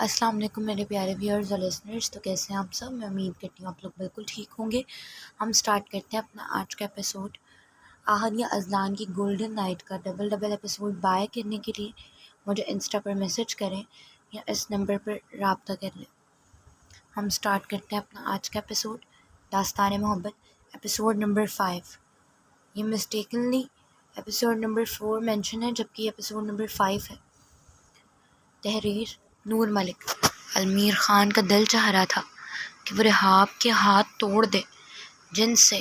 السلام علیکم میرے پیارے ویورز اور لسنرز. تو کیسے ہیں آپ سب؟ میں امید کرتی ہوں آپ لوگ بالکل ٹھیک ہوں گے. ہم سٹارٹ کرتے ہیں اپنا آج کا ایپیسوڈ. آہد یا اذلان کی گولڈن نائٹ کا ڈبل ایپیسوڈ بائے کرنے کے لیے مجھے انسٹا پر میسج کریں یا اس نمبر پر رابطہ کر لیں. ہم سٹارٹ کرتے ہیں اپنا آج کا ایپیسوڈ داستان محبت ایپیسوڈ نمبر 5. یہ مسٹیکنلی ایپیسوڈ نمبر 4 مینشن ہے جبکہ ایپیسوڈ نمبر 5 ہے. تحریر نور ملک. المیر خان کا دل چاہ رہا تھا کہ وہ رحاب کے ہاتھ توڑ دے جن سے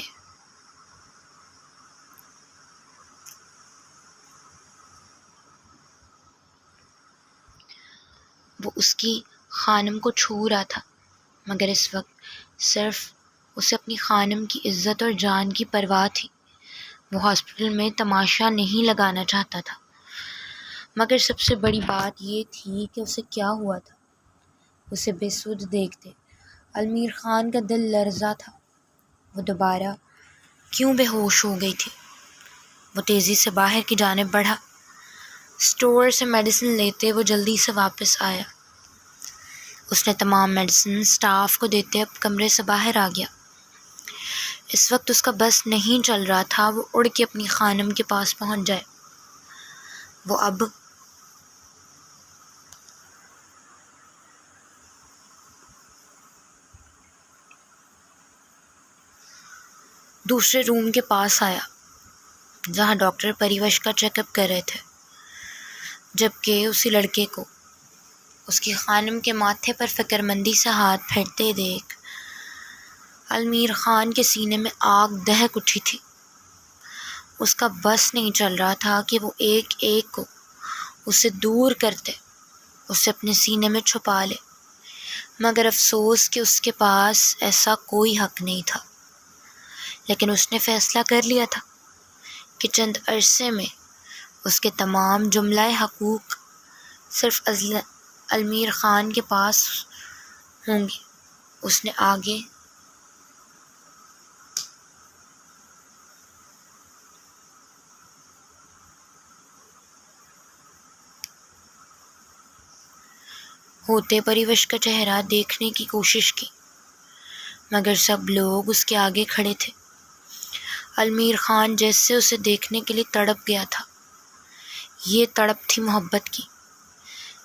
وہ اس کی خانم کو چھو رہا تھا، مگر اس وقت صرف اسے اپنی خانم کی عزت اور جان کی پرواہ تھی. وہ ہاسپٹل میں تماشا نہیں لگانا چاہتا تھا، مگر سب سے بڑی بات یہ تھی کہ اسے کیا ہوا تھا. اسے بے سدھ دیکھتے المیر خان کا دل لرزا تھا. وہ دوبارہ کیوں بے ہوش ہو گئی تھی؟ وہ تیزی سے باہر کی جانب بڑھا. اسٹور سے میڈیسن لیتے وہ جلدی سے واپس آیا. اس نے تمام میڈیسن سٹاف کو دیتے اب کمرے سے باہر آ گیا. اس وقت اس کا بس نہیں چل رہا تھا وہ اڑ کے اپنی خانم کے پاس پہنچ جائے. وہ اب دوسرے روم کے پاس آیا جہاں ڈاکٹر پریوش کا چیک اپ کر رہے تھے، جبکہ اسی لڑکے کو اس کی خانم کے ماتھے پر فکر مندی سے ہاتھ پھیرتے دیکھ المیر خان کے سینے میں آگ دہک اٹھی تھی. اس کا بس نہیں چل رہا تھا کہ وہ ایک ایک کو اسے دور کرتے اسے اپنے سینے میں چھپا لے، مگر افسوس کہ اس کے پاس ایسا کوئی حق نہیں تھا. لیکن اس نے فیصلہ کر لیا تھا کہ چند عرصے میں اس کے تمام جملہ حقوق صرف المیر خان کے پاس ہوں گے. اس نے آگے ہوتے پریوش کا چہرہ دیکھنے کی کوشش کی، مگر سب لوگ اس کے آگے کھڑے تھے. المیر خان جیسے اسے دیکھنے کے لیے تڑپ گیا تھا. یہ تڑپ تھی محبت کی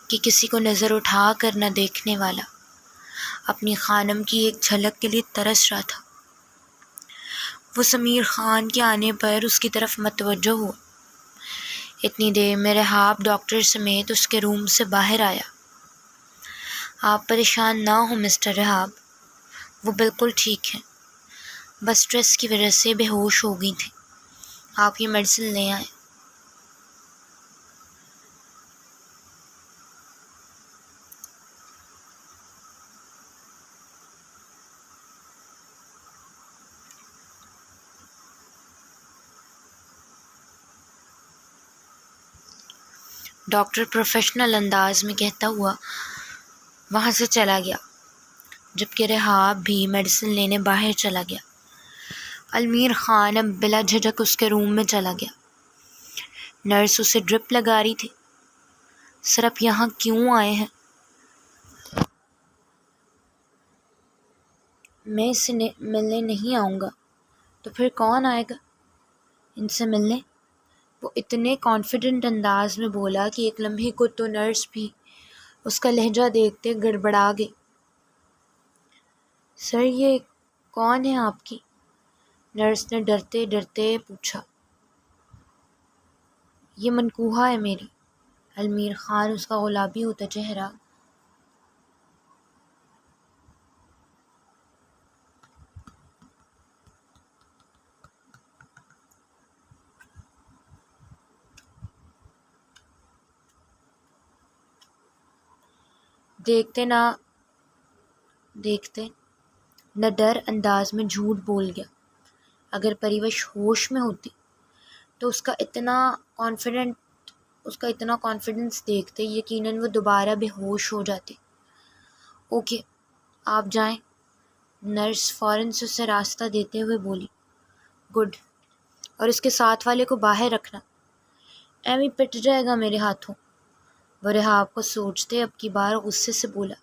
کہ کسی کو نظر اٹھا کر نہ دیکھنے والا اپنی خانم کی ایک جھلک کے لیے ترس رہا تھا. وہ سمیر خان کے آنے پر اس کی طرف متوجہ ہوا. اتنی دیر میں رحاب ڈاکٹر سمیت اس کے روم سے باہر آیا. آپ پریشان نہ ہوں مسٹر رحاب، وہ بالکل ٹھیک ہیں، بس اسٹریس کی وجہ سے بے ہوش ہو گئی تھی. آپ یہ میڈیسن لے آئیں. ڈاکٹر پروفیشنل انداز میں کہتا ہوا وہاں سے چلا گیا، جبکہ رحاب بھی میڈیسن لینے باہر چلا گیا. المیر خان اب بلا جھجک اس کے روم میں چلا گیا. نرس اسے ڈرپ لگا رہی تھی. سر آپ یہاں کیوں آئے ہیں؟ میں اس سے ملنے نہیں آؤں گا تو پھر کون آئے گا ان سے ملنے؟ وہ اتنے کانفیڈنٹ انداز میں بولا کہ ایک لمحے کو تو نرس بھی اس کا لہجہ دیکھتے گڑبڑا گئی. سر یہ کون ہے آپ کی؟ نرس نے ڈرتے ڈرتے پوچھا. یہ منکوہا ہے میری. المیر خان اس کا گلابی ہوتا چہرہ دیکھتے نہ ڈر انداز میں جھوٹ بول گیا. اگر پریوش ہوش میں ہوتی تو اس کا اتنا کانفیڈنس دیکھتے یقیناً وہ دوبارہ بے ہوش ہو جاتی. اوکے آپ جائیں. نرس فوراً سے اسے راستہ دیتے ہوئے بولی. گڈ. اور اس کے ساتھ والے کو باہر رکھنا، ایویں پٹ جائے گا میرے ہاتھوں. وہ رحاب کو سوچتے اب کی بار غصے سے بولا،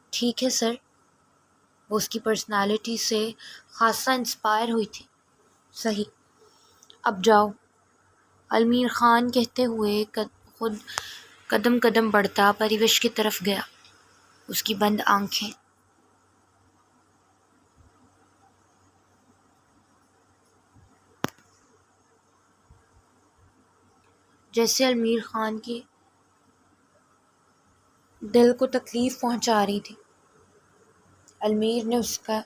ٹھیک ہے سر۔ وہ اس کی پرسنالٹی سے خاصا انسپائر ہوئی تھی۔ صحیح، اب جاؤ، المیر خان کہتے ہوئے خود قدم قدم بڑھتا پریوش کی طرف گیا۔ اس کی بند آنکھیں جیسے المیر خان کی دل کو تکلیف پہنچا رہی تھی۔ المیر نے اس کا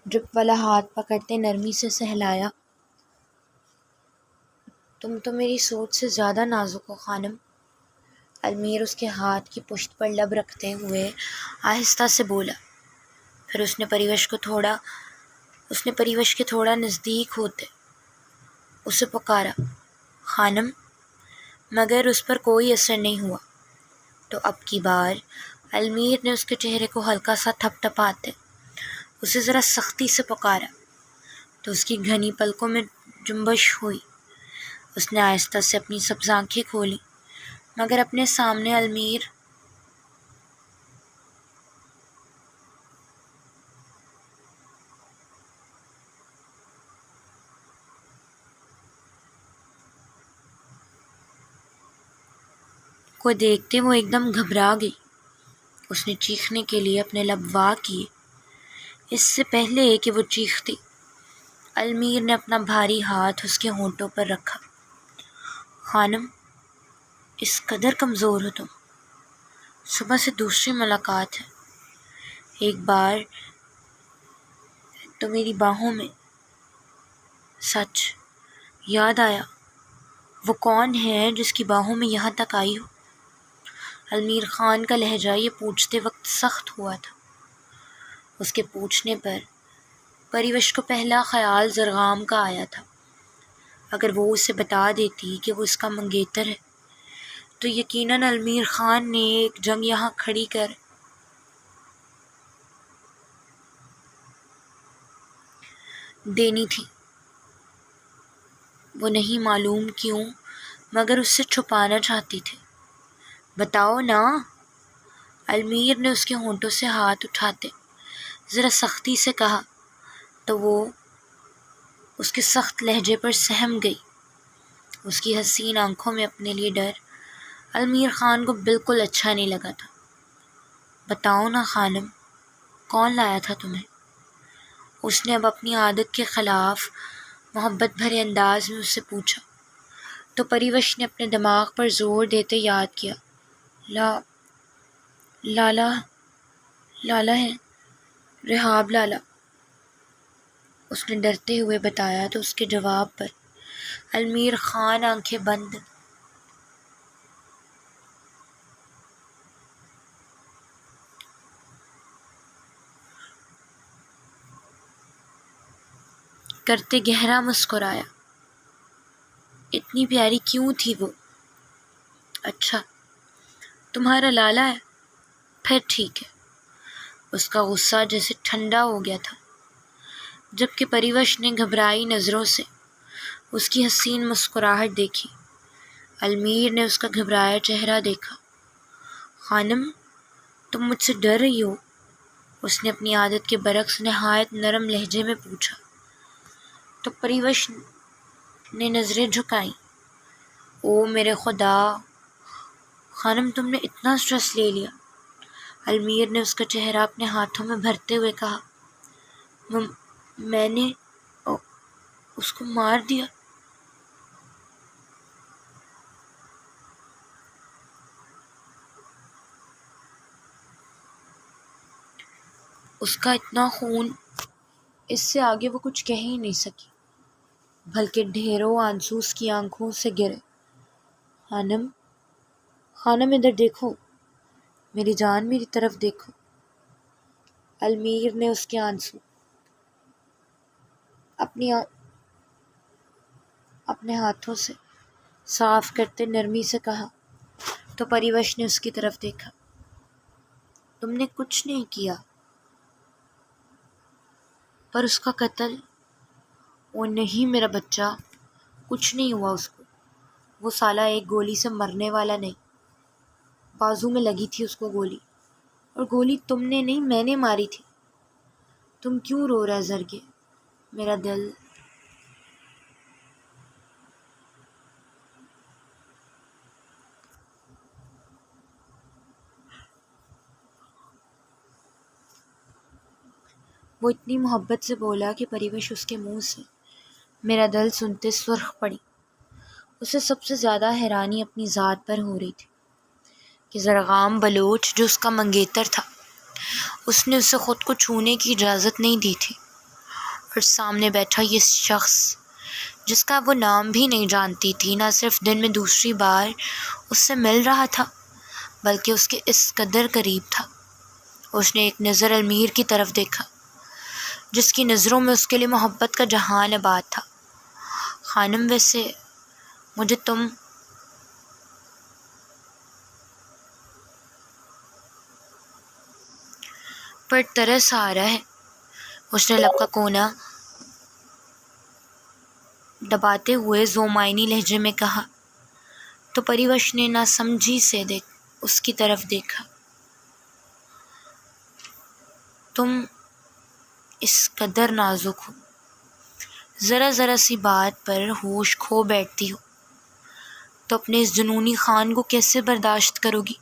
ڈرپ والا ہاتھ پکڑتے نرمی سے سہلایا۔ تم تو میری سوچ سے زیادہ نازک ہو خانم۔ المیر اس کے ہاتھ کی پشت پر لب رکھتے ہوئے آہستہ سے بولا۔ پھر اس نے پریوش کے تھوڑا نزدیک ہوتے اسے پکارا، خانم، مگر اس پر کوئی اثر نہیں ہوا۔ تو اب کی بار المیر نے اس کے چہرے کو ہلکا سا تھپ تھپاتے اسے ذرا سختی سے پکارا تو اس کی گھنی پلکوں میں جنبش ہوئی۔ اس نے آہستہ سے اپنی سبز آنکھیں کھولی، مگر اپنے سامنے المیر کو دیکھتے وہ ایک دم گھبرا گئی۔ اس نے چیخنے کے لیے اپنے لب وا کیے۔ اس سے پہلے کہ وہ چیختی، المیر نے اپنا بھاری ہاتھ اس کے ہونٹوں پر رکھا۔ خانم، اس قدر کمزور ہو تم؟ صبح سے دوسری ملاقات ہے۔ ایک بار تو میری باہوں میں۔ سچ یاد آیا، وہ کون ہے جس کی باہوں میں یہاں تک آئی ہو؟ المیر خان کا لہجہ یہ پوچھتے وقت سخت ہوا تھا۔ اس کے پوچھنے پر پریوش کو پہلا خیال زرغام کا آیا تھا۔ اگر وہ اسے بتا دیتی کہ وہ اس کا منگیتر ہے تو یقیناً المیر خان نے ایک جنگ یہاں کھڑی کر دینی تھی۔ وہ نہیں معلوم کیوں مگر اس سے چھپانا چاہتی تھی۔ بتاؤ نا، المیر نے اس کے ہونٹوں سے ہاتھ اٹھاتے ذرا سختی سے کہا تو وہ اس کے سخت لہجے پر سہم گئی۔ اس کی حسین آنکھوں میں اپنے لیے ڈر المیر خان کو بالکل اچھا نہیں لگا تھا۔ بتاؤ نا خانم، کون لایا تھا تمہیں؟ اس نے اب اپنی عادت کے خلاف محبت بھرے انداز میں اس سے پوچھا تو پریوش نے اپنے دماغ پر زور دیتے یاد کیا، لالا ہے، رحاب لالا۔ اس نے ڈرتے ہوئے بتایا تو اس کے جواب پر المیر خان آنکھیں بند کرتے گہرا مسکرایا۔ اتنی پیاری کیوں تھی وہ؟ اچھا، تمہارا لالا ہے، پھر ٹھیک ہے۔ اس کا غصہ جیسے ٹھنڈا ہو گیا تھا، جبکہ پریوش نے گھبرائی نظروں سے اس کی حسین مسکراہٹ دیکھی۔ المیر نے اس کا گھبرایا چہرہ دیکھا۔ خانم، تم مجھ سے ڈر رہی ہو؟ اس نے اپنی عادت کے برعکس نہایت نرم لہجے میں پوچھا تو پریوش نے نظریں جھکائیں۔ او میرے خدا، خانم تم نے اتنا اسٹریس لے لیا؟ المیر نے اس کا چہرہ اپنے ہاتھوں میں بھرتے ہوئے کہا، میں نے اس کو مار دیا۔ اس کا اتنا خون، اس سے آگے وہ کچھ کہہ ہی نہیں سکی، بلکہ ڈھیروں آنسو اس کی آنکھوں سے گرے۔ خانم ادھر دیکھو، میری جان میری طرف دیکھو۔ المیر نے اس کے آنسو اپنے ہاتھوں سے صاف کرتے نرمی سے کہا تو پریوش نے اس کی طرف دیکھا۔ تم نے کچھ نہیں کیا، پر اس کا قتل، وہ نہیں میرا بچہ، کچھ نہیں ہوا اس کو، وہ سالہ ایک گولی سے مرنے والا نہیں۔ بازو میں لگی تھی اس کو گولی، اور گولی تم نے نہیں میں نے ماری تھی۔ تم کیوں رو رہا زرگے؟ میرا دل وہ اتنی محبت سے بولا کہ پریوش اس کے منہ سے میرا دل سنتے سرخ پڑی۔ اسے سب سے زیادہ حیرانی اپنی ذات پر ہو رہی تھی کہ زرغام بلوچ جو اس کا منگیتر تھا، اس نے اسے خود کو چھونے کی اجازت نہیں دی تھی، اور سامنے بیٹھا یہ شخص جس کا وہ نام بھی نہیں جانتی تھی، نہ صرف دن میں دوسری بار اس سے مل رہا تھا بلکہ اس کے اس قدر قریب تھا۔ اس نے ایک نظر المیر کی طرف دیکھا جس کی نظروں میں اس کے لیے محبت کا جہان آباد تھا۔ خانم، ویسے مجھے تم پر ترس آ رہا ہے، اس نے لب کا کونا دباتے ہوئے زومائنی لہجے میں کہا۔ تو پریوش نے ناسمجھی سے اس کی طرف دیکھا۔ تم اس قدر نازک ہو، ذرا ذرا سی بات پر ہوش کھو بیٹھتی ہو، تو اپنے اس جنونی خان کو کیسے برداشت کرو گی؟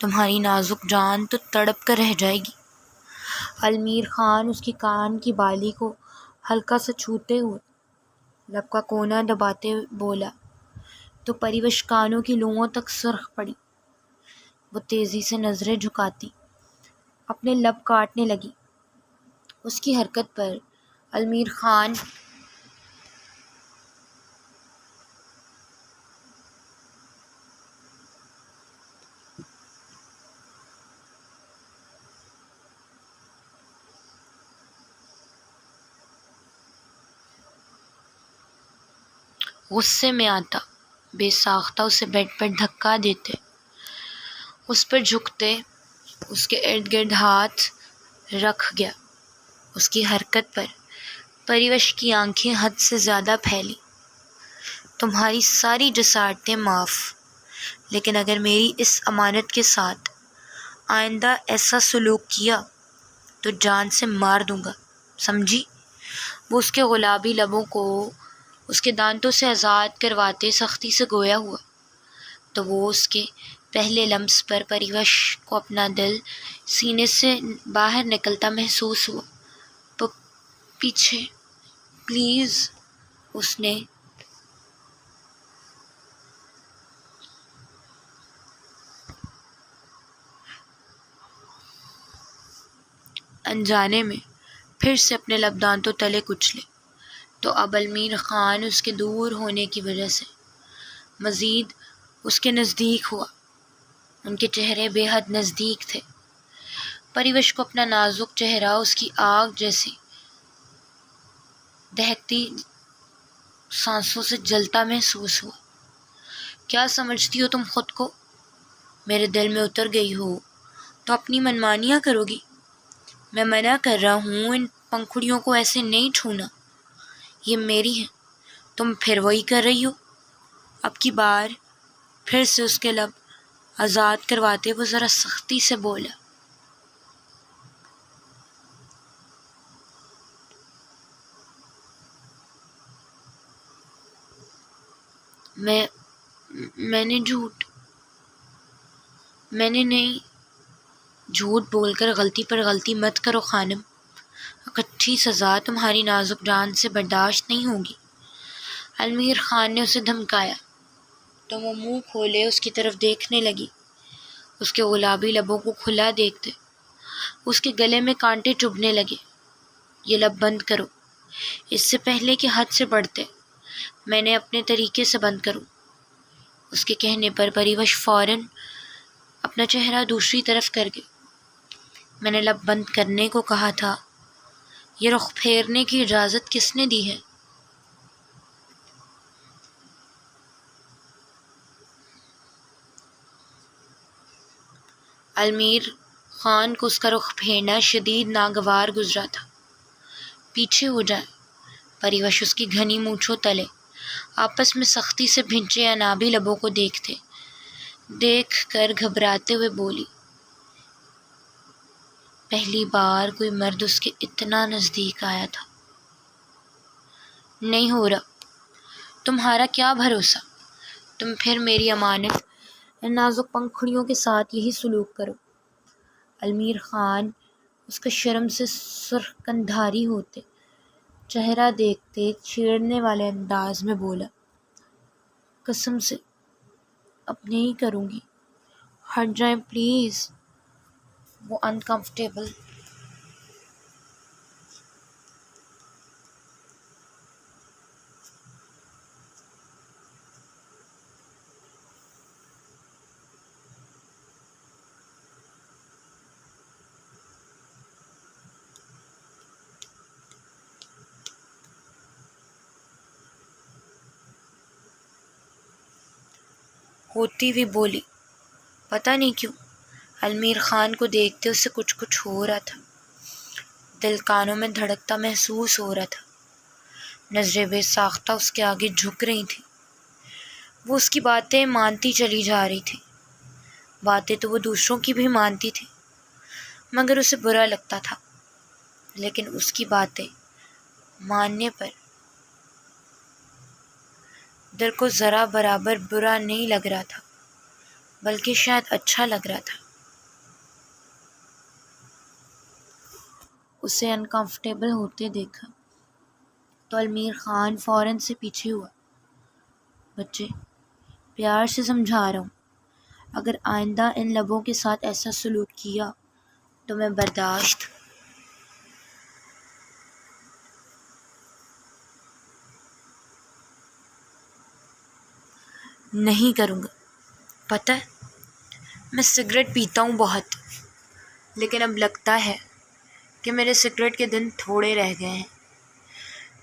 تمہاری نازک جان تو تڑپ کر رہ جائے گی۔ المیر خان اس کی کان کی بالی کو ہلکا سا چھوتے ہوئے لب کا کونا دباتے بولا، تو پریوش کانوں کی لوؤں تک سرخ پڑی۔ وہ تیزی سے نظریں جھکاتی اپنے لب کاٹنے لگی۔ اس کی حرکت پر المیر خان غصے میں آتا، بے ساختہ اسے بیڈ پر دھکا دیتے، اس پر جھکتے، اس کے ارد گرد ہاتھ رکھ گیا۔ اس کی حرکت پر پریوش کی آنکھیں حد سے زیادہ پھیلی۔ تمہاری ساری جسارتیں معاف، لیکن اگر میری اس امانت کے ساتھ آئندہ ایسا سلوک کیا تو جان سے مار دوں گا، سمجھی؟ وہ اس کے گلابی لبوں کو اس کے دانتوں سے آزاد کرواتے سختی سے گویا ہوا، تو وہ اس کے پہلے لمس پر پریوش کو اپنا دل سینے سے باہر نکلتا محسوس ہوا۔ پیچھے پلیز، اس نے انجانے میں پھر سے اپنے لب دانتوں تلے کچلے، تو اب المیر خان اس کے دور ہونے کی وجہ سے مزید اس کے نزدیک ہوا۔ ان کے چہرے بے حد نزدیک تھے۔ پریوش کو اپنا نازک چہرہ اس کی آگ جیسی دہکتی سانسوں سے جلتا محسوس ہوا۔ کیا سمجھتی ہو تم خود کو؟ میرے دل میں اتر گئی ہو تو اپنی منمانیاں کرو گی؟ میں منع کر رہا ہوں، ان پنکھڑیوں کو ایسے نہیں چھونا، یہ میری ہیں۔ تم پھر وہی کر رہی ہو۔ اب کی بار پھر سے اس کے لب آزاد کرواتے وہ ذرا سختی سے بولا۔ میں نے نہیں، جھوٹ بول کر غلطی پر غلطی مت کرو خانم، اکٹھی سزا تمہاری نازک جان سے برداشت نہیں ہوگی۔ المیر خان نے اسے دھمکایا، تو وہ منہ کھولے اس کی طرف دیکھنے لگی۔ اس کے گلابی لبوں کو کھلا دیکھتے اس کے گلے میں کانٹے چبھنے لگے۔ یہ لب بند کرو، اس سے پہلے کہ حد سے بڑھتے، میں نے اپنے طریقے سے بند کروں۔ اس کے کہنے پر پریوش فوراً اپنا چہرہ دوسری طرف کر گئے۔ میں نے لب بند کرنے کو کہا تھا، یہ رخ پھیرنے کی اجازت کس نے دی ہے؟ المیر خان کو اس کا رخ پھیرنا شدید ناگوار گزرا تھا۔ پیچھے ہو جائے۔ پریوش اس کی گھنی مونچھوں تلے آپس میں سختی سے بھنچے انابی لبوں کو دیکھتے دیکھ کر گھبراتے ہوئے بولی، پہلی بار کوئی مرد اس کے اتنا نزدیک آیا تھا۔ نہیں ہو رہا، تمہارا کیا بھروسہ، تم پھر میری امانت نازک پنکھڑیوں کے ساتھ یہی سلوک کرو۔ المیر خان اس کا شرم سے سرخ کندھاری ہوتے چہرہ دیکھتے چھیڑنے والے انداز میں بولا، قسم سے اب نہیں کروں گی، ہٹ جائیں پلیز۔ وہ انکمفرٹیبل ہوتی ہوئی بولی، پتہ نہیں کیوں المیر خان کو دیکھتے اسے کچھ ہو رہا تھا، دل کانوں میں دھڑکتا محسوس ہو رہا تھا، نظریں بے ساختہ اس کے آگے جھک رہی تھیں۔ وہ اس کی باتیں مانتی چلی جا رہی تھی، باتیں تو وہ دوسروں کی بھی مانتی تھی، مگر اسے برا لگتا تھا، لیکن اس کی باتیں ماننے پر دل کو ذرا برابر برا نہیں لگ رہا تھا، بلکہ شاید اچھا لگ رہا تھا۔ اسے انکمفرٹیبل ہوتے دیکھا تو المیر خان فوراً سے پیچھے ہوا۔ بچے، پیار سے سمجھا رہا ہوں، اگر آئندہ ان لبوں کے ساتھ ایسا سلوک کیا تو میں برداشت نہیں کروں گا۔ پتہ ہے، میں سگریٹ پیتا ہوں بہت، لیکن اب لگتا ہے کہ میرے سگریٹ کے دن تھوڑے رہ گئے ہیں،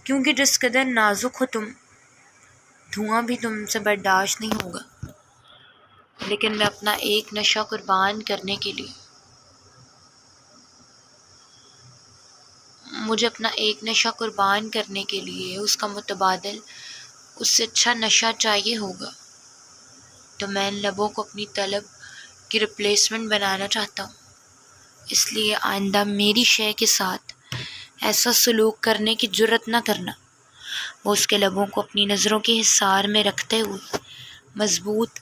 کیونکہ جس قدر نازک ہو تم، دھواں بھی تم سے برداشت نہیں ہوگا، لیکن میں اپنا ایک نشہ قربان کرنے کے لیے اس کا متبادل اس سے اچھا نشہ چاہیے ہوگا، تو میں ان لبوں کو اپنی طلب کی ریپلیسمنٹ بنانا چاہتا ہوں۔ اس لیے آئندہ میری شے کے ساتھ ایسا سلوک کرنے کی جرت نہ کرنا۔ وہ اس کے لبوں کو اپنی نظروں کے حصار میں رکھتے ہوئے مضبوط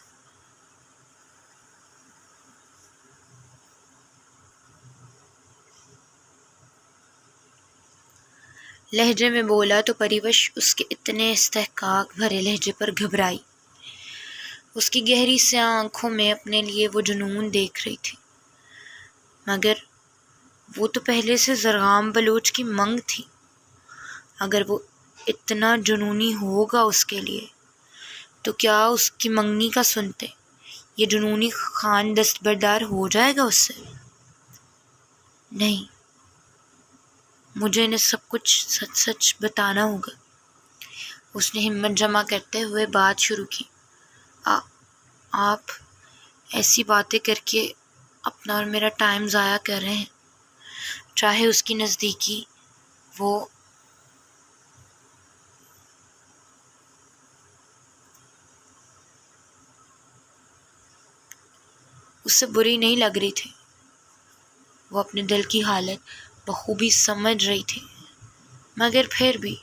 لہجے میں بولا تو پریوش اس کے اتنے استحقاق بھرے لہجے پر گھبرائی۔ اس کی گہری سیاہ آنکھوں میں اپنے لیے وہ جنون دیکھ رہی تھی، مگر وہ تو پہلے سے زرغام بلوچ کی منگ تھی۔ اگر وہ اتنا جنونی ہوگا اس کے لیے، تو کیا اس کی منگنی کا سنتے یہ جنونی خان دستبردار ہو جائے گا اس سے؟ نہیں، مجھے انہیں سب کچھ سچ سچ بتانا ہوگا۔ اس نے ہمت جمع کرتے ہوئے بات شروع کی، آپ ایسی باتیں کر کے اپنا اور میرا ٹائم ضائع کر رہے ہیں۔ چاہے اس کی نزدیکی وہ اس سے بری نہیں لگ رہی تھی، وہ اپنے دل کی حالت بخوبی سمجھ رہی تھی، مگر پھر بھی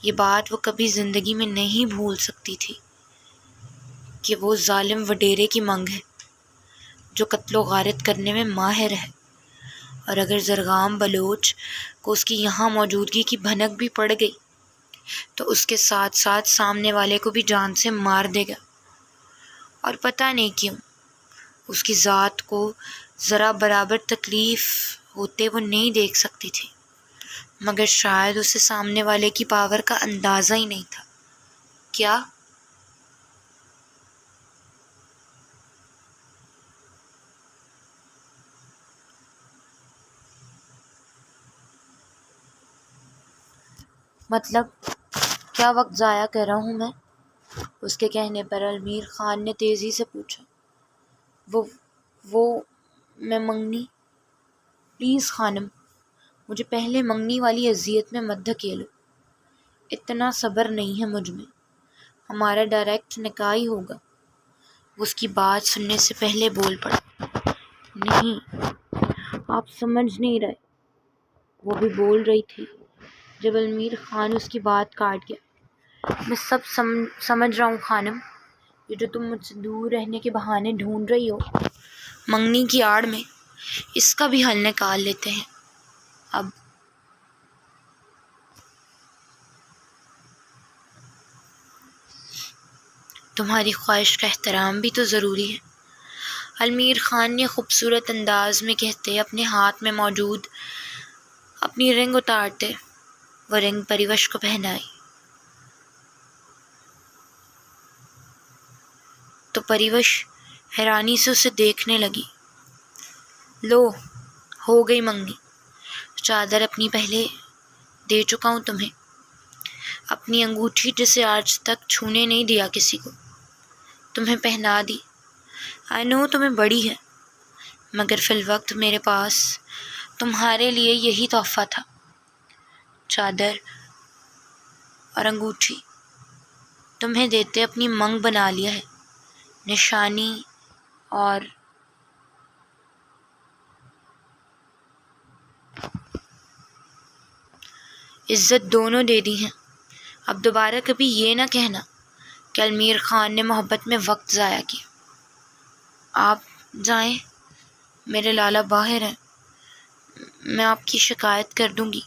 یہ بات وہ کبھی زندگی میں نہیں بھول سکتی تھی کہ وہ ظالم وڈیرے کی منگ ہے جو قتل و غارت کرنے میں ماہر ہے، اور اگر زرغام بلوچ کو اس کی یہاں موجودگی کی بھنک بھی پڑ گئی تو اس کے ساتھ ساتھ سامنے والے کو بھی جان سے مار دے گا۔ اور پتہ نہیں کیوں اس کی ذات کو ذرا برابر تکلیف ہوتے وہ نہیں دیکھ سکتی تھی، مگر شاید اسے سامنے والے کی پاور کا اندازہ ہی نہیں تھا۔ کیا مطلب کیا وقت ضائع کر رہا ہوں میں؟ اس کے کہنے پر المیر خان نے تیزی سے پوچھا۔ وہ میں منگنی، پلیز خانم، مجھے پہلے منگنی والی اذیت میں مت دھکیلو، اتنا صبر نہیں ہے مجھ میں، ہمارا ڈائریکٹ نکاح ہی ہوگا۔ وہ اس کی بات سننے سے پہلے بول پڑا، نہیں، آپ سمجھ نہیں رہے۔ وہ بھی بول رہی تھی جب المیر خان اس کی بات کاٹ گیا، میں سب سمجھ رہا ہوں خانم، یہ جو تم مجھ سے دور رہنے کے بہانے ڈھونڈ رہی ہو منگنی کی آڑ میں، اس کا بھی حل نکال لیتے ہیں۔ اب تمہاری خواہش کا احترام بھی تو ضروری ہے، المیر خان نے خوبصورت انداز میں کہتے اپنے ہاتھ میں موجود اپنی رنگ اتارتے وہ رنگ پریوش کو پہنائی، تو پریوش حیرانی سے اسے دیکھنے لگی۔ لو، ہو گئی منگنی، چادر اپنی پہلے دے چکا ہوں تمہیں، اپنی انگوٹھی جسے آج تک چھونے نہیں دیا کسی کو، تمہیں پہنا دی۔ آئی نو تمہیں بڑی ہے، مگر فی الوقت میرے پاس تمہارے لیے یہی تحفہ تھا، چادر اور انگوٹھی تمہیں دیتے اپنی منگ بنا لیا ہے، نشانی اور عزت دونوں دے دی ہیں۔ اب دوبارہ کبھی یہ نہ کہنا کہ المیر خان نے محبت میں وقت ضائع کیا۔ آپ جائیں، میرے لالا باہر ہیں، میں آپ کی شکایت کر دوں گی۔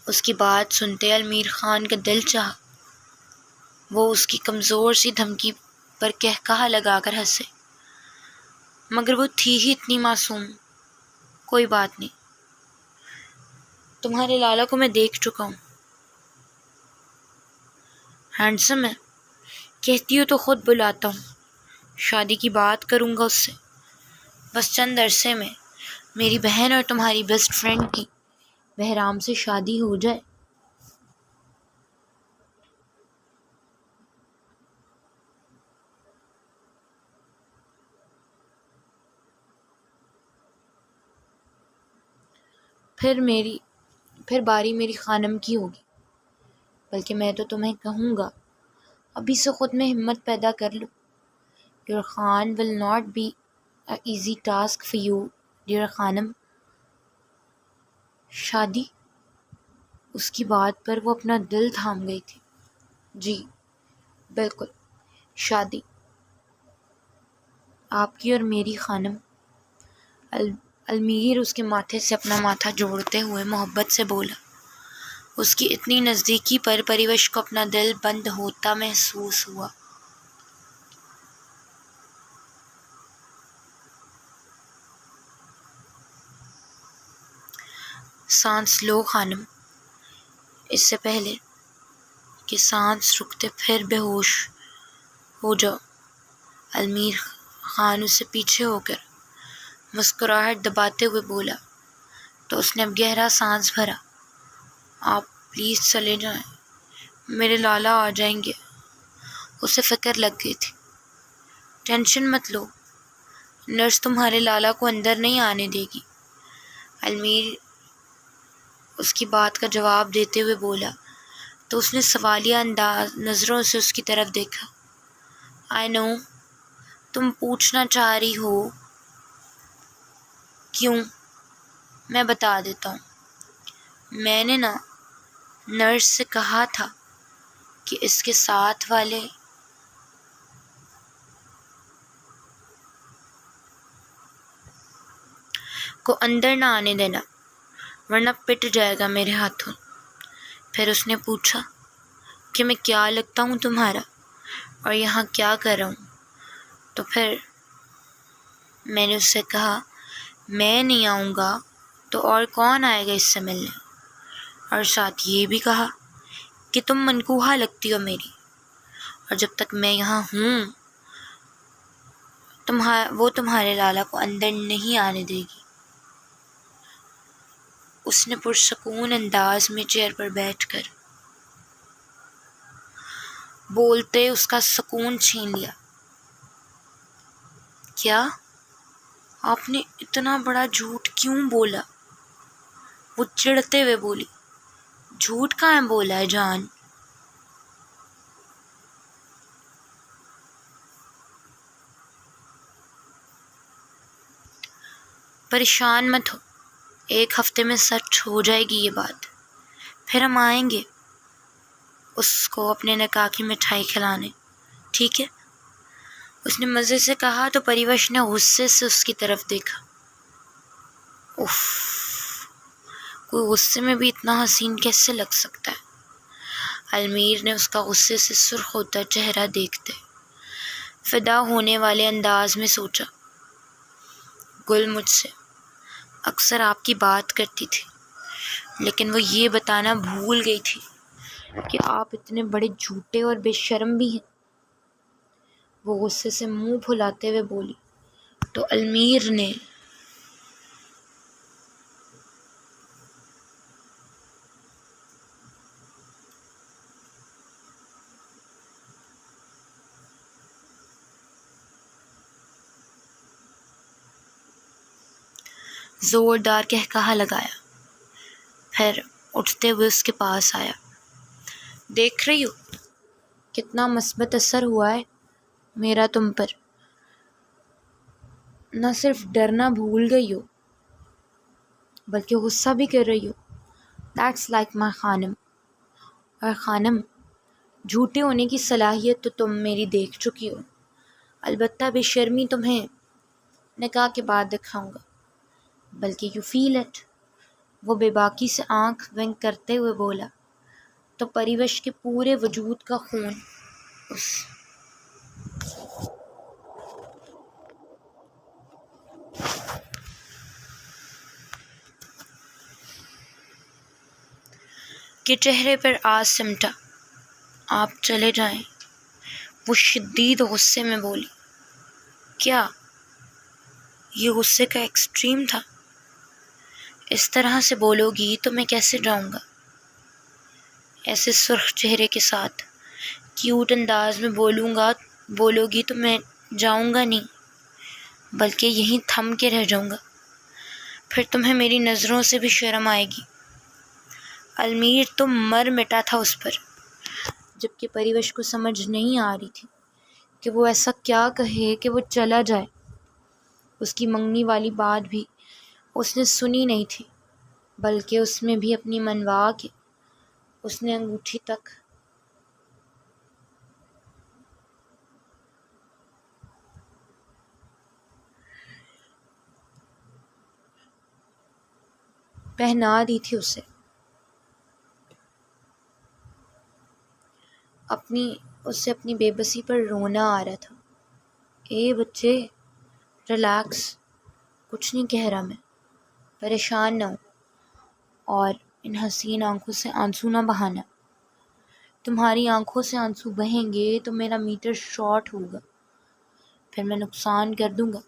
اس کی بات سنتے المیر خان کا دل چاہا وہ اس کی کمزور سی دھمکی پر قہقہہ لگا کر ہنسے، مگر وہ تھی ہی اتنی معصوم۔ کوئی بات نہیں، تمہارے لالا کو میں دیکھ چکا ہوں، ہینڈسم ہے، کہتی ہو تو خود بلاتا ہوں، شادی کی بات کروں گا اس سے، بس چند عرصے میں میری بہن اور تمہاری بیسٹ فرینڈ کی بہرام سے شادی ہو جائے۔ پھر باری میری خانم کی ہوگی، بلکہ میں تو تمہیں کہوں گا ابھی سے خود میں ہمت پیدا کر لو۔ Your Khan will not be a easy task for you, dear خانم۔ شادی؟ اس کی بات پر وہ اپنا دل تھام گئی تھی۔ جی بالکل، شادی، آپ کی اور میری خانم۔ المیر اس کے ماتھے سے اپنا ماتھا جوڑتے ہوئے محبت سے بولا۔ اس کی اتنی نزدیکی پر پریوش کو اپنا دل بند ہوتا محسوس ہوا۔ سانس لو خانم، اس سے پہلے کہ سانس رکتے پھر بے ہوش ہو جاؤ۔ المیر خان اس سے پیچھے ہو کر مسکراہٹ دباتے ہوئے بولا، تو اس نے اب گہرا سانس بھرا۔ آپ پلیز چلے جائیں، میرے لالا آ جائیں گے۔ اسے فکر لگ گئی تھی۔ ٹینشن مت لو، نرس تمہارے لالا کو اندر نہیں آنے دے گی۔ المیر اس کی بات کا جواب دیتے ہوئے بولا، تو اس نے سوالیہ نظروں سے اس کی طرف دیکھا۔ آئی نو، تم پوچھنا چاہ رہی ہو کیوں، میں بتا دیتا ہوں۔ میں نے نرس سے کہا تھا کہ اس کے ساتھ والے کو اندر نہ آنے دینا، ورنہ پٹ جائے گا میرے ہاتھوں۔ پھر اس نے پوچھا کہ میں کیا لگتا ہوں تمہارا اور یہاں کیا کر رہا ہوں، تو پھر میں نے اس سے کہا میں نہیں آؤں گا تو اور کون آئے گا اس سے ملنے، اور ساتھ یہ بھی کہا کہ تم منقوہہ لگتی ہو میری، اور جب تک میں یہاں ہوں وہ تمہارے لالا کو اندر نہیں آنے دے گی۔ اس نے پرسکون انداز میں چیئر پر بیٹھ کر بولتے اس کا سکون چھین لیا۔ کیا آپ نے اتنا بڑا جھوٹ کیوں بولا؟ وہ چڑھتے ہوئے بولی۔ جھوٹ کہاں بولا ہے جان، پریشان مت ہو، 1 ہفتے میں سچ ہو جائے گی یہ بات، پھر ہم آئیں گے اس کو اپنے نکاح کی مٹھائی کھلانے، ٹھیک ہے؟ اس نے مزے سے کہا تو پریوش نے غصے سے اس کی طرف دیکھا۔ اف، کوئی غصے میں بھی اتنا حسین کیسے لگ سکتا ہے؟ المیر نے اس کا غصے سے سرخ ہوتا چہرہ دیکھتے فدا ہونے والے انداز میں سوچا، گل مجھ سے اکثر آپ کی بات کرتی تھی، لیکن وہ یہ بتانا بھول گئی تھی کہ آپ اتنے بڑے جھوٹے اور بے شرم بھی ہیں۔ وہ غصے سے منہ پھلاتے ہوئے بولی تو المیر نے زوردار قہقہا لگایا، پھر اٹھتے ہوئے اس کے پاس آیا۔ دیکھ رہی ہو کتنا مثبت اثر ہوا ہے میرا تم پر، نہ صرف ڈرنا بھول گئی ہو بلکہ غصہ بھی کر رہی ہو۔ دیٹس لائک مائی خانم۔ اور خانم، جھوٹے ہونے کی صلاحیت تو تم میری دیکھ چکی ہو، البتہ بے شرمی تمہیں نکاح کے بعد دکھاؤں گا، بلکہ یو فیل اٹ۔ وہ بے باکی سے آنکھ ونک کرتے ہوئے بولا تو پریوش کے پورے وجود کا خون اس کے چہرے پر آج سمٹا۔ آپ چلے جائیں، وہ شدید غصے میں بولی۔ کیا یہ غصے کا ایکسٹریم تھا؟ اس طرح سے بولو گی تو میں کیسے جاؤں گا؟ ایسے سرخ چہرے کے ساتھ کیوٹ انداز میں بولو گی تو میں جاؤں گا نہیں، بلکہ یہیں تھم کے رہ جاؤں گا، پھر تمہیں میری نظروں سے بھی شرم آئے گی۔ المیر تو مر مٹا تھا اس پر، جبکہ پریوش کو سمجھ نہیں آ رہی تھی کہ وہ ایسا کیا کہے کہ وہ چلا جائے۔ اس کی منگنی والی بات بھی اس نے سنی نہیں تھی، بلکہ اس میں بھی اپنی منوا کے اس نے انگوٹھی تک پہنا دی تھی۔ اسے اپنی بے بسی پر رونا آ رہا تھا۔ اے بچے، ریلیکس، کچھ نہیں کہہ رہا میں، پریشان نہ ہو، اور ان حسین آنکھوں سے آنسو نہ بہانا۔ تمہاری آنکھوں سے آنسو بہیں گے تو میرا میٹر شارٹ ہوگا، پھر میں نقصان کر دوں گا۔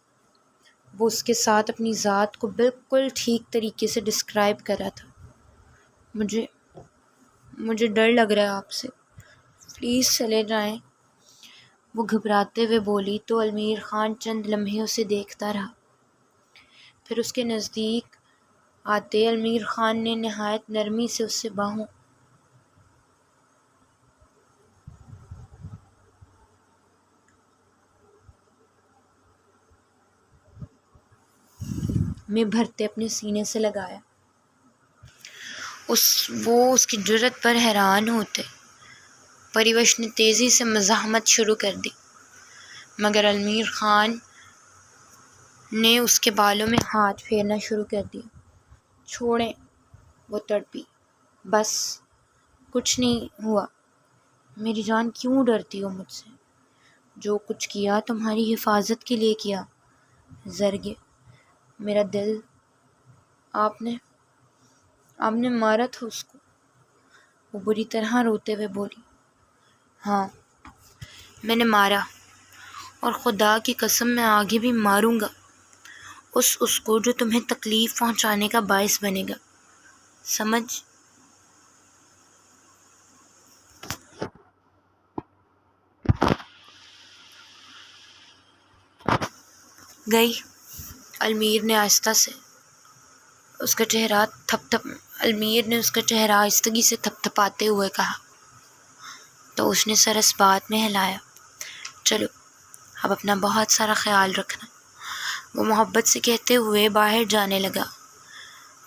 وہ اس کے ساتھ اپنی ذات کو بالکل ٹھیک طریقے سے ڈسکرائب کر رہا تھا۔ مجھے ڈر لگ رہا ہے آپ سے، پلیز چلے جائیں، وہ گھبراتے ہوئے بولی تو المیر خان چند لمحے اسے دیکھتا رہا، پھر اس کے نزدیک آتے المیر خان نے نہایت نرمی سے اسے باہوں میں بھرتے اپنے سینے سے لگایا۔ وہ اس کی جرأت پر حیران ہوتے۔ پریوش نے تیزی سے مزاحمت شروع کر دی، مگر المیر خان نے اس کے بالوں میں ہاتھ پھیرنا شروع کر دیا۔ چھوڑیں، وہ تڑپی۔ بس، کچھ نہیں ہوا۔ میری جان، کیوں ڈرتی ہو مجھ سے؟ جو کچھ کیا تمہاری حفاظت کے لیے کیا، زرگے، میرا دل آپ نے مارا تھا اس کو، وہ بری طرح روتے ہوئے بولی۔ ہاں، میں نے مارا، اور خدا کی قسم میں آگے بھی ماروں گا اس کو جو تمہیں تکلیف پہنچانے کا باعث بنے گا، سمجھ؟ گئی؟ المیر نے اس کا چہرہ آہستگی سے تھپتھپاتے ہوئے کہا تو اس نے سر اس بات میں ہلایا۔ چلو، اب اپنا بہت سارا خیال رکھنا۔ وہ محبت سے کہتے ہوئے باہر جانے لگا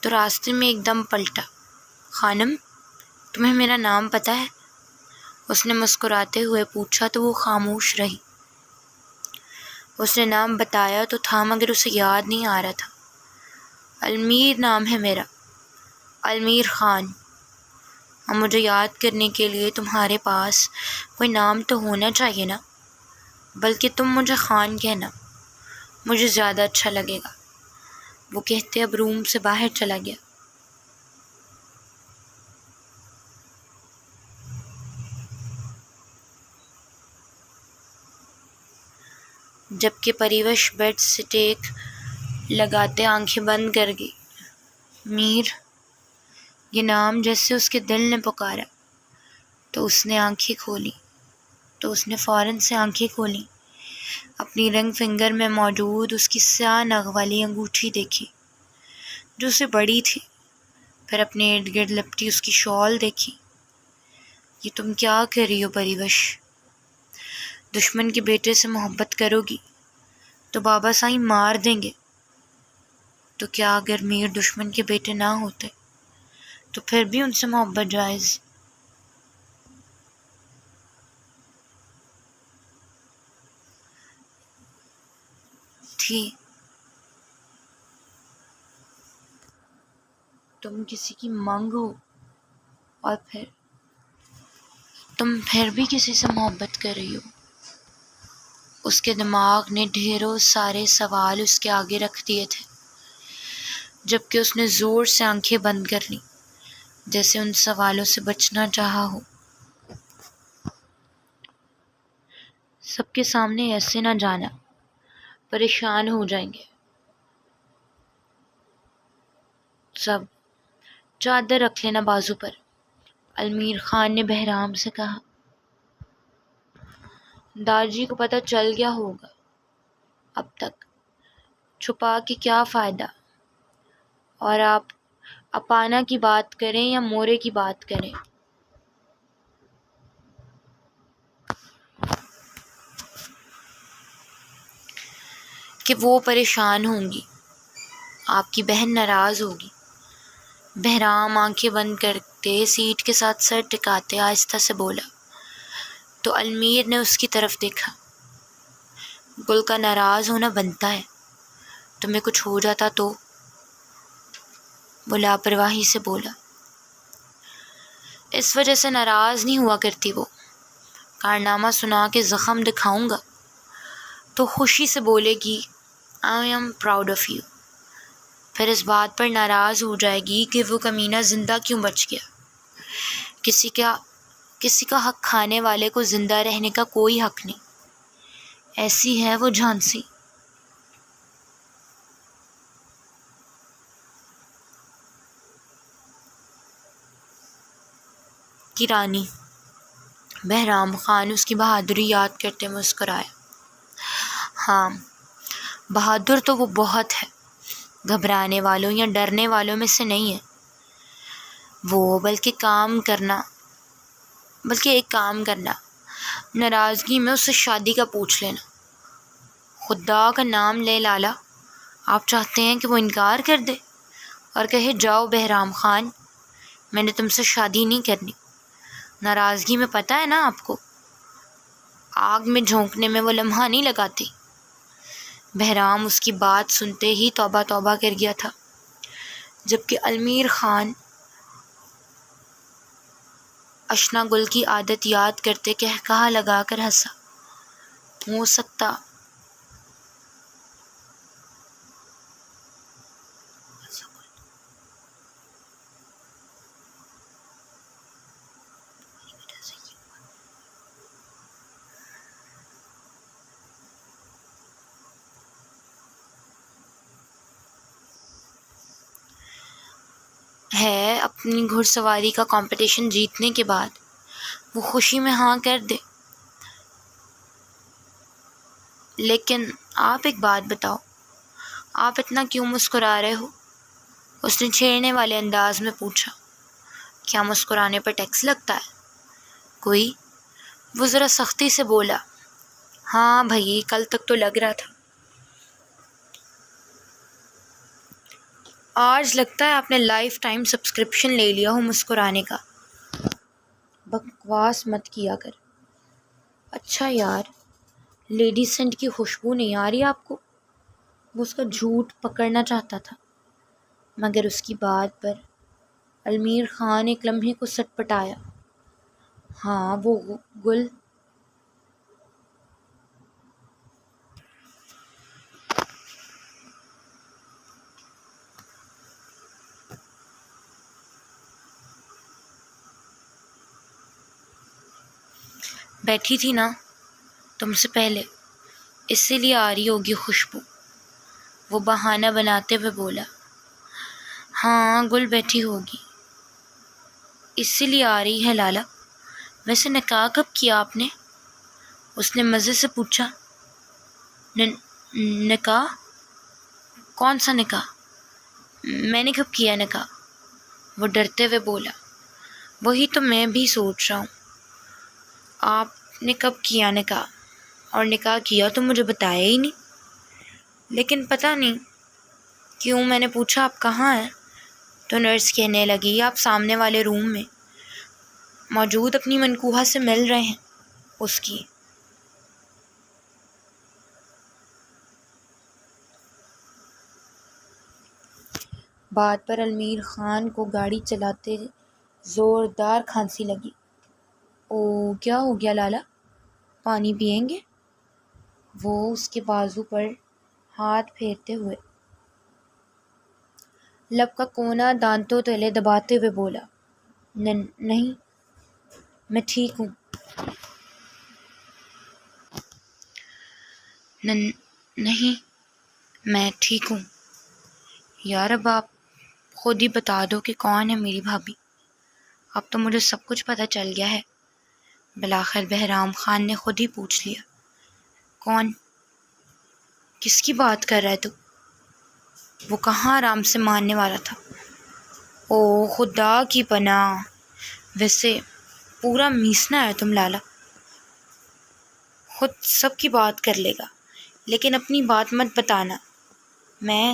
تو راستے میں ایک دم پلٹا۔ خانم، تمہیں میرا نام پتہ ہے؟ اس نے مسکراتے ہوئے پوچھا تو وہ خاموش رہی۔ اس نے نام بتایا تو تھا مگر اسے یاد نہیں آ رہا تھا۔ المیر نام ہے میرا، المیر خان۔ اور مجھے یاد کرنے کے لیے تمہارے پاس کوئی نام تو ہونا چاہیے نا، بلکہ تم مجھے خان کہنا، مجھے زیادہ اچھا لگے گا۔ وہ کہتے اب روم سے باہر چلا گیا۔ جبکہ پریوش بیڈ سے ٹیک لگاتے آنکھیں بند کر گئی۔ میر، یہ نام جیسے اس کے دل نے پکارا تو اس نے فوراً سے آنکھیں کھولیں، اپنی رنگ فنگر میں موجود اس کی سیاہ نگ والی انگوٹھی دیکھی جو اسے بڑی تھی، پھر اپنے ارد گرد لپٹی اس کی شال دیکھی۔ یہ تم کیا کر رہی ہو پریوش؟ دشمن کے بیٹے سے محبت کرو گی تو بابا سائیں مار دیں گے۔ تو کیا اگر میر دشمن کے بیٹے نہ ہوتے تو پھر بھی ان سے محبت جائز؟ تھی۔ تم کسی کی منگ ہو اور تم پھر بھی کسی سے محبت کر رہی ہو۔ اس کے دماغ نے ڈھیروں سارے سوال اس کے آگے رکھ دیے تھے، جبکہ اس نے زور سے آنکھیں بند کر لیں جیسے ان سوالوں سے بچنا چاہا ہو۔ سب کے سامنے ایسے نہ جانا، پریشان ہو جائیں گے سب۔ چادر رکھ لینا بازو پر، المیر خان نے بہرام سے کہا۔ داجی کو پتہ چل گیا ہوگا اب تک، چھپا کے کیا فائدہ؟ اور آپ اپانا کی بات کریں یا مورے کی بات کریں، کہ وہ پریشان ہوں گی، آپ کی بہن ناراض ہوگی۔ بہرام آنکھیں بند کرتے سیٹ کے ساتھ سر ٹکاتے آہستہ سے بولا تو المیر نے اس کی طرف دیکھا۔ گل کا ناراض ہونا بنتا ہے، تمہیں کچھ ہو جاتا تو؟ وہ لاپرواہی سے بولا۔ اس وجہ سے ناراض نہیں ہوا کرتی وہ، کارنامہ سنا کے زخم دکھاؤں گا تو خوشی سے بولے گی I am proud of you, پھر اس بات پر ناراض ہو جائے گی کہ وہ کمینہ زندہ کیوں بچ گیا۔ کسی کا حق کھانے والے کو زندہ رہنے کا کوئی حق نہیں، ایسی ہے وہ جھانسی۔ کی رانی۔ بہرام خان اس کی بہادری یاد کرتے مسکرایا۔ ہاں، بہادر تو وہ بہت ہے، گھبرانے والوں یا ڈرنے والوں میں سے نہیں ہے وہ، بلکہ ایک کام کرنا، ناراضگی میں اس سے شادی کا پوچھ لینا۔ خدا کا نام لے لالا، آپ چاہتے ہیں کہ وہ انکار کر دے اور کہے جاؤ بہرام خان، میں نے تم سے شادی نہیں کرنی؟ ناراضگی میں پتہ ہے نا آپ کو، آگ میں جھونکنے میں وہ لمحہ نہیں لگاتی۔ بہرام اس کی بات سنتے ہی توبہ توبہ کر گیا تھا، جبکہ المیر خان اشنا گل کی عادت یاد کرتے کہا لگا کر ہنسا۔ ہو سکتا ہے اپنی گھڑ سواری کا کمپٹیشن جیتنے کے بعد وہ خوشی میں ہاں کر دے۔ لیکن آپ ایک بات بتاؤ، آپ اتنا کیوں مسکرا رہے ہو؟ اس نے چھیڑنے والے انداز میں پوچھا۔ کیا مسکرانے پر ٹیکس لگتا ہے کوئی؟ وہ ذرا سختی سے بولا۔ ہاں بھائی، کل تک تو لگ رہا تھا۔ آج لگتا ہے آپ نے لائف ٹائم سبسکرپشن لے لیا ہو مسکرانے کا. بکواس مت کیا کر. اچھا یار، لیڈی سینٹ کی خوشبو نہیں آ رہی آپ کو؟ وہ اس کا جھوٹ پکڑنا چاہتا تھا، مگر اس کی بات پر علمیر خان ایک لمحے کو سٹ پٹایا. ہاں وہ گل. بیٹھی تھی نا تم سے پہلے، اسی لیے آ رہی ہوگی خوشبو. وہ بہانہ بناتے ہوئے بولا. ہاں گل بیٹھی ہوگی، اسی لیے آ رہی ہے لالا. ویسے نکاح کب کیا آپ نے؟ اس نے مزے سے پوچھا. نکاح؟ کون سا نکاح؟ میں نے کب کیا نکاح؟ وہ ڈرتے ہوئے بولا. وہی تو میں بھی سوچ رہا ہوں، آپ نے کب کیا نکاح؟ اور نکاح کیا تو مجھے بتایا ہی نہیں. لیکن پتہ نہیں کیوں میں نے پوچھا آپ کہاں ہیں تو نرس کہنے لگی آپ سامنے والے روم میں موجود اپنی منکوحہ سے مل رہے ہیں. اس کی بات پر علمیر خان کو گاڑی چلاتے زوردار کھانسی لگی. او کیا ہو گیا لالا، پانی پئیں گے؟ وہ اس کے بازو پر ہاتھ پھیرتے ہوئے لب کا کونا دانتوں تلے دباتے ہوئے بولا. نہیں میں ٹھیک ہوں. نہیں میں ٹھیک ہوں. یار اب آپ خود ہی بتا دو کہ کون ہے میری بھابھی. اب تو مجھے سب کچھ پتہ چل گیا ہے. بلاخر بہرام خان نے خود ہی پوچھ لیا. کون؟ کس کی بات کر رہا ہے تو؟ وہ کہاں آرام سے ماننے والا تھا. او خدا کی پناہ، ویسے پورا میسنا ہے تم لالا. خود سب کی بات کر لے گا لیکن اپنی بات مت بتانا. میں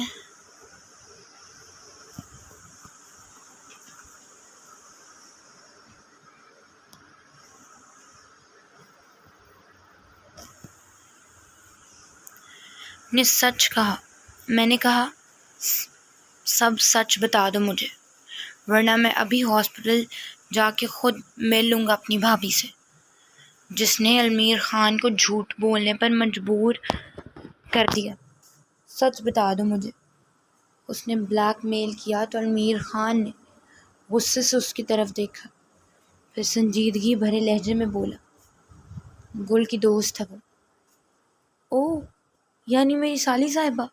نے سچ کہا. میں نے کہا سب سچ بتا دو مجھے، ورنہ میں ابھی ہاسپٹل جا کے خود مل لوں گا اپنی بھابھی سے جس نے علمیر خان کو جھوٹ بولنے پر مجبور کر دیا. سچ بتا دو مجھے. اس نے بلیک میل کیا تو علمیر خان نے غصے سے اس کی طرف دیکھا، پھر سنجیدگی بھرے لہجے میں بولا. گل کی دوست ہے وہ. او یعنی میری سالی صاحبہ.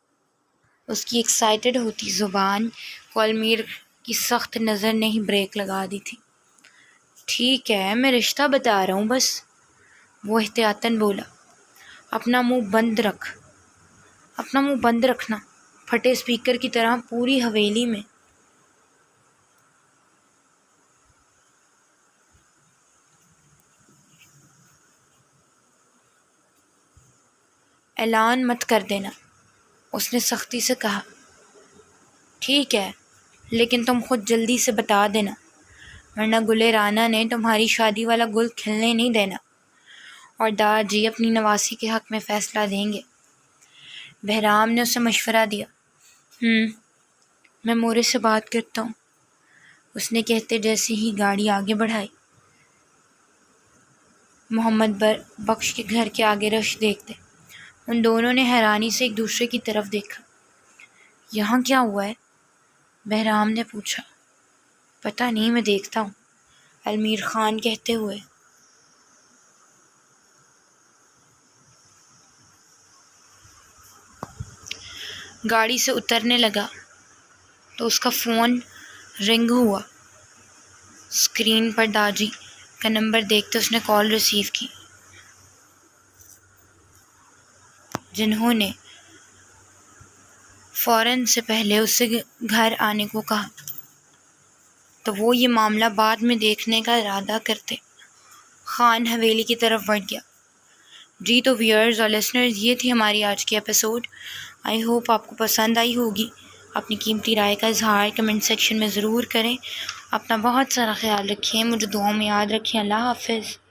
اس کی ایکسائٹڈ ہوتی زبان کو علمیر کی سخت نظر نے ہی بریک لگا دی تھی. ٹھیک ہے میں رشتہ بتا رہا ہوں بس. وہ احتیاطاً بولا. اپنا منہ بند رکھنا. پھٹے اسپیکر کی طرح پوری حویلی میں اعلان مت کر دینا. اس نے سختی سے کہا. ٹھیک ہے لیکن تم خود جلدی سے بتا دینا ورنہ گلے رانا نے تمہاری شادی والا گل کھلنے نہیں دینا اور دادا جی اپنی نواسی کے حق میں فیصلہ دیں گے. بہرام نے اسے مشورہ دیا. میں مورے سے بات کرتا ہوں، اس نے کہتے جیسے ہی گاڑی آگے بڑھائی. محمد بخش کے گھر کے آگے رش دیکھتے ان دونوں نے حیرانی سے ایک دوسرے کی طرف دیکھا. یہاں کیا ہوا ہے؟ بہرام نے پوچھا. پتہ نہیں میں دیکھتا ہوں، علمیر خان کہتے ہوئے گاڑی سے اترنے لگا تو اس کا فون رنگ ہوا. اسکرین پر داجی کا نمبر دیکھتے اس نے کال ریسیو کی، جنہوں نے فوراً سے پہلے اس سے گھر آنے کو کہا تو وہ یہ معاملہ بعد میں دیکھنے کا ارادہ کرتے خان حویلی کی طرف بڑھ گیا. جی تو ویئرز اور لسنرز، یہ تھی ہماری آج کی ایپیسوڈ. آئی ہوپ آپ کو پسند آئی ہوگی. اپنی قیمتی رائے کا اظہار کمنٹ سیکشن میں ضرور کریں۔ اپنا بہت سارا خیال رکھیں، مجھے دعاؤں میں یاد رکھیں۔ اللہ حافظ۔